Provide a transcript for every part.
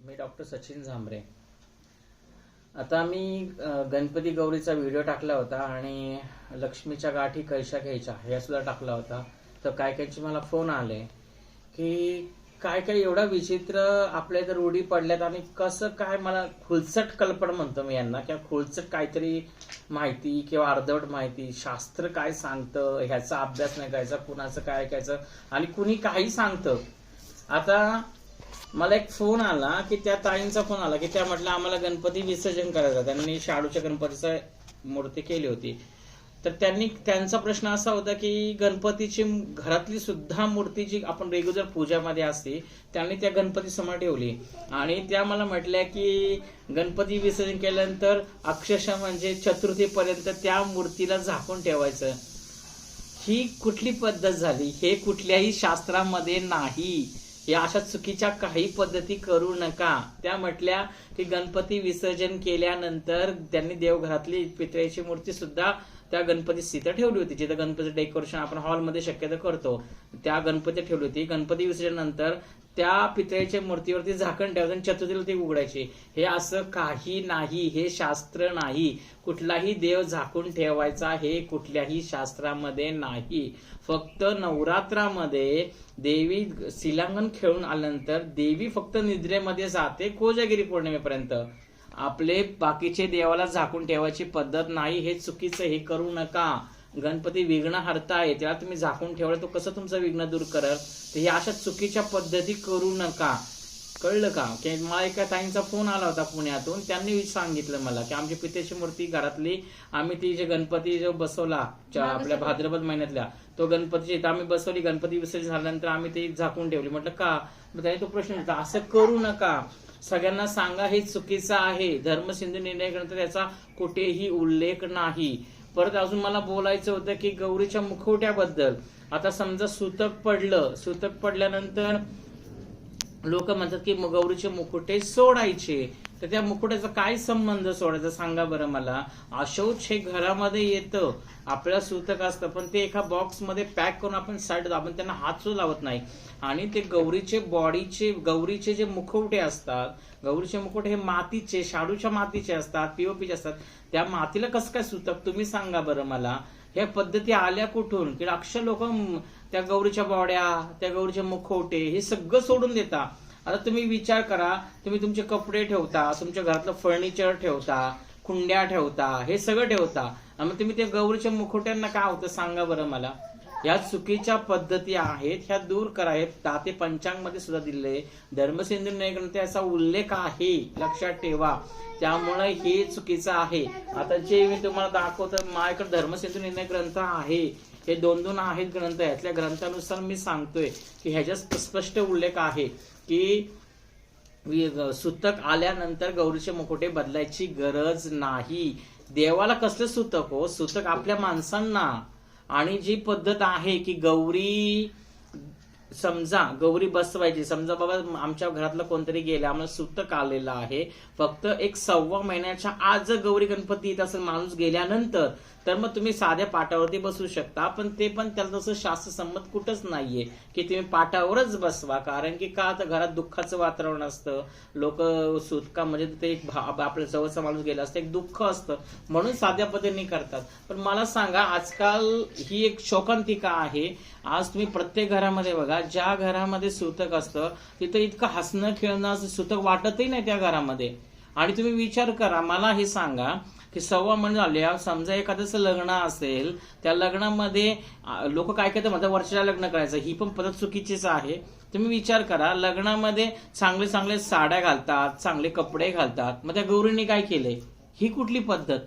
मी doctor Sachin Jhambare. आता मी Ganpati गौरीचा video टाकला होता आणि लक्ष्मीच्या गाठी कशा घ्यायच्या हे सुद्धा टाकला होता. तर काय कायचे मला फोन आले की काय काय एवढा विचित्र आपल्या इथं रूढी पडल्यात आणि कसं काय. मला खुलचट कल्पना म्हणतो मी यांना, किंवा खुलचट काहीतरी माहिती किंवा अर्धवट माहिती, शास्त्र काय सांगतं ह्याचा अभ्यास नाही करायचा, कुणाचं काय ऐकायचं आणि कुणी काही सांगतं. आता मला एक फोन आला की त्या ताईंचा फोन आला की त्या म्हटलं आम्हाला गणपती विसर्जन करायचं. त्यांनी शाडूच्या गणपतीचा मूर्ती केली होती. तर त्यांचा प्रश्न असा होता की गणपतीची घरातली सुद्धा मूर्ती जी आपण रेग्युलर पूजामध्ये असते त्यांनी त्या गणपती समोर ठेवली आणि त्या मला म्हटल्या की गणपती विसर्जन केल्यानंतर अक्षरशः म्हणजे चतुर्थीपर्यंत त्या मूर्तीला झाकून ठेवायचं. ही कुठली पद्धत झाली? हे कुठल्याही शास्त्रामध्ये नाही. या अशा चुकीच्या काही पद्धती करू नका. त्या म्हटल्या की गणपती विसर्जन केल्यानंतर त्यांनी देवघरातली पितळेची मूर्ती सुद्धा त्या गणपती तिथं ठेवली होती, जिथं गणपतीचं डेकोरेशन आपण हॉलमध्ये शक्यतो करतो त्या गणपती ठेवली होती. गणपती विसर्जन नंतर त्या पितळेच्या मूर्तीवरती झाकण ठेवायचं आणि चतुर्थीला ती उघडायची. हे असं काही नाही, हे शास्त्र नाही. कुठलाही देव झाकून ठेवायचा हे कुठल्याही शास्त्रामध्ये नाही. फक्त नवरात्रामध्ये देवी शिलांगण खेळून आल्यानंतर देवी फक्त निद्रेमध्ये जाते कोजागिरी पौर्णिमेपर्यंत. आपले बाकीचे देवाला झाकून ठेवायची पद्धत नाही. हे चुकीचं, हे करू नका. गणपती विघ्न हरताय, त्याला तुम्ही झाकून ठेवलं तो कसं तुमचं विघ्न दूर करल? तर हे अशा चुकीच्या पद्धती करू नका. कळलं का? की मला एका ताईंचा फोन आला होता पुण्यातून. त्यांनी सांगितलं मला की आमची पितेची मूर्ती घरातली आम्ही ती जे गणपती जो बसवला आपल्या भाद्रपद महिन्यातल्या तो गणपतीची इथं आम्ही बसवली. गणपती विसर्जन झाल्यानंतर आम्ही ती झाकून ठेवली. म्हटलं का? मग त्याने तो प्रश्न होता. असं करू नका. सगळ्यांना सांगा हे चुकीचं आहे. धर्मसिंधू निर्णय ग्रंथ त्याचा कुठेही उल्लेख नाही. परत अजून मला बोलायचं होतं की गौरीच्या मुखवट्याबद्दल. आता समजा सुतक पडलं, सुतक पडल्यानंतर लोक म्हणतात की गौरीचे मुकुटे सोडायचे. तर त्या मुकुट्याचा काय संबंध सोडायचा सांगा बरं मला. अशौच हे घरामध्ये येतं, आपल्याला सुतक असतं पण ते एका बॉक्समध्ये पॅक करून आपण साईड, आपण त्यांना हात सुद्धा लावत नाही. आणि ते गौरीचे जे मुखवटे असतात, गौरीचे मुखवटे हे मातीचे, शाडूच्या मातीचे असतात, पीओपीचे असतात. त्या मातीला कसं काय सुतक? तुम्ही सांगा बरं मला. ह्या पद्धती आल्या कुठून? की अक्षर लोक त्या गौरीच्या बॉड्या, त्या गौरीचे मुखवटे हे सगळं सोडून देता. आता तुम्ही विचार करा, तुम्ही तुमचे कपडे ठेवता, तुमच्या घरातलं फर्निचर ठेवता, कुंड्या ठेवता, हे सगळं ठेवता, मग तुम्ही त्या गौरीच्या मुखवट्यांना काय होतं सांगा बरं मला. या चुकीच्या पद्धती आहेत, ह्या दूर करायत. ताते पंचांगमध्ये सुद्धा दिले, धर्मसिंधू निर्णय ग्रंथ याचा उल्लेख आहे, लक्षात ठेवा. त्यामुळे हे चुकीचं आहे. आता जे मी तुम्हाला दाखवतो माझ्याकडे धर्मसिंधू निर्णय ग्रंथ आहे, हे दोन आहेत ग्रंथ. यातल्या ग्रंथानुसार मी सांगतोय की ह्याच्यात स्पष्ट उल्लेख आहे की सुतक आल्यानंतर गौरीचे मुखोटे बदलायची गरज नाही. देवाला कसलं सुतक हो? सुतक आपल्या माणसांना. आणि जी पद्धत आहे की गौरी, समजा गौरी बसवायची, समजा बाबा आमच्या घरातलं कोणतरी गेलं, आम्हाला सुतक आलेलं आहे, फक्त 1.25 महिन्याच्या आज जर गौरी गणपती येत असेल माणूस गेल्यानंतर, तर मग तुम्ही साध्या पाटावरती बसू शकता. पण त्याला तसं शास्त्रसंमत कुठंच नाहीये की तुम्ही पाटावरच बसवा. कारण की का? तर घरात दुःखाचं वातावरण असतं. लोक सुतका म्हणजे ते एक आपल्या जवळचा माणूस गेला असतं, एक दुःख असतं, म्हणून साध्या पद्धतीने करतात. पण मला सांगा, आजकाल ही एक शोकांतिका आहे. आज तुम्ही प्रत्येक घरामध्ये बघा, ज्या घरामध्ये सुतक असतं तिथं इतकं हसणं खेळणं, सुतक वाटतही नाही त्या घरामध्ये. आणि तुम्ही विचार करा, मला हे सांगा की 1.25 महिने झाले, समजा एखाद्याचं लग्न असेल, त्या लग्नामध्ये लोक काय करतात म्हणतात वर्षाला लग्न करायचं. ही पण पद्धत चुकीचीच आहे. तुम्ही विचार करा, लग्नामध्ये चांगले चांगले साड्या घालतात, चांगले कपडे घालतात, मग त्या गौरीने काय केले? ही कुठली पद्धत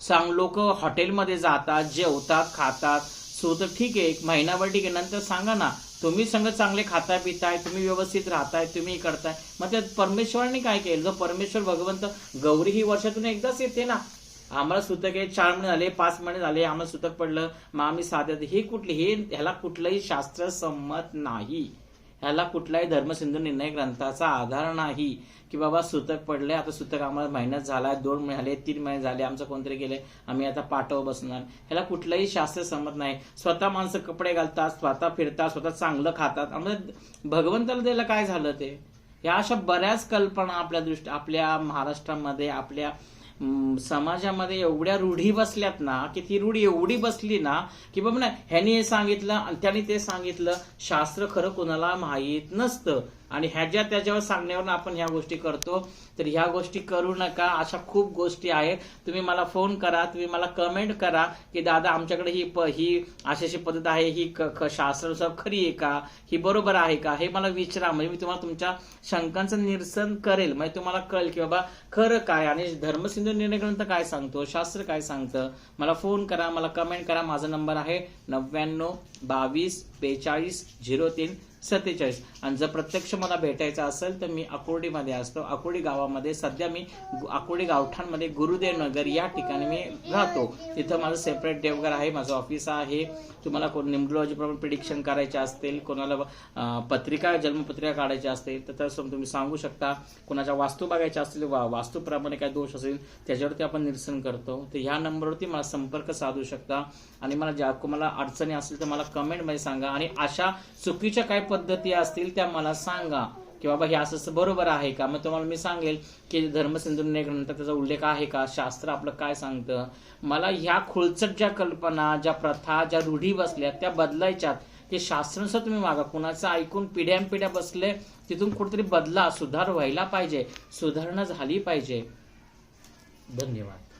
सांग? लोक हॉटेलमध्ये जातात, जेवतात, खातात, सुतक ठीक आहे 1 महिनाभर ठीक आहे, नंतर सांगा ना तुम्ही सगळं चांगले खाताय पिताय, तुम्ही व्यवस्थित राहताय, तुम्ही करताय, मग त्या परमेश्वरांनी काय केलं? जो परमेश्वर भगवंत, गौरी ही वर्षातून एकदाच येते ना. आम्हाला सुतक आहे 4 महिने झाले, 5 महिने झाले, आम्हाला सुतक पडलं, मग आम्ही साध्या, हे कुठले? ह्याला कुठलंही शास्त्र संमत नाही. ह्याला कुठलाही धर्मसिंधू निर्णय ग्रंथाचा आधार नाही की बाबा सुतक पडले, आता सुतक आम्हाला महिन्यात झाला, 2 महिने झाले, 3 महिने झाले, आमचं कोणतरी गेले, आम्ही आता पाठव बसणार. ह्याला कुठलाही शास्त्र संमत नाही. स्वतः माणसं कपडे घालतात, स्वतः फिरतात, स्वतः चांगलं खातात, आम्हाला भगवंताला द्यायला काय झालं ते? ह्या अशा बऱ्याच कल्पना आपल्या महाराष्ट्रामध्ये, आपल्या समाजामध्ये एवढ्या रूढी बसल्यात ना, की ती रूढी एवढी बसली ना, की बाबा ना ह्याने हे सांगितलं आणि त्याने ते सांगितलं, शास्त्र खरं कोणाला माहीत नसतं आणि ह्याच्या त्याच्यावर सांगण्यावर आपण ह्या गोष्टी करतो. तर ह्या गोष्टी करू नका. अशा खूप गोष्टी आहेत. तुम्ही मला फोन करा, तुम्ही मला कमेंट करा की दादा आमच्याकडे ही अशी पद्धत आहे, ही शास्त्रानुसार खरी आहे का, ही बरोबर आहे का, हे मला विचारा. म्हणजे मी तुम्हाला तुमच्या शंकांचं निरसन करेल. म्हणजे तुम्हाला कळेल की बाबा खरं काय आणि धर्मसिंधू निर्णय ग्रंथ काय सांगतो, शास्त्र काय सांगतं. मला फोन करा, मला कमेंट करा. माझा नंबर आहे 99 22 42 03 47. आणि जर प्रत्यक्ष मला भेटायचं असेल तर मी अकोर्डीमध्ये असतो. अकोर्डी गावामध्ये सध्या मी अकोर्डी गावठाणमध्ये गुरुदेव नगर या ठिकाणी मी राहतो. तिथं माझं सेपरेट देवघर आहे, माझं ऑफिस आहे. तुम्हाला कोण न्यूमरोलॉजीप्रमाणे प्रिडिक्शन करायचे असतील, कोणाला पत्रिका जन्मपत्रिका काढायची असतील तर तसं तुम्ही सांगू शकता. कोणाच्या वास्तू बघायच्या असतील, वास्तूप्रमाणे काय दोष असेल त्याच्यावरती आपण निरसन करतो. तर ह्या नंबरवरती मला संपर्क साधू शकता. आणि मला ज्या तुम्हाला अडचणी असतील तर मला कमेंटमध्ये सांगा. आणि अशा चुकीच्या काय पद्धती असतील त्या मला सांगा की बाबा हे असं बरोबर आहे का. मग तुम्हाला मी सांगेल की धर्मसिंधू निर्णय ग्रंथात त्याचा उल्लेख आहे का, शास्त्र आपलं काय सांगतं. मला ह्या खुळचट ज्या कल्पना, ज्या प्रथा, ज्या रूढी बसल्या त्या बदलायच्यात. ते शास्त्रानुसार तुम्ही मागा. कुणाचं ऐकून पिढ्यानपिढ्या बसले तिथून कुठेतरी बदला, सुधार व्हायला पाहिजे, सुधारणा झाली पाहिजे. धन्यवाद.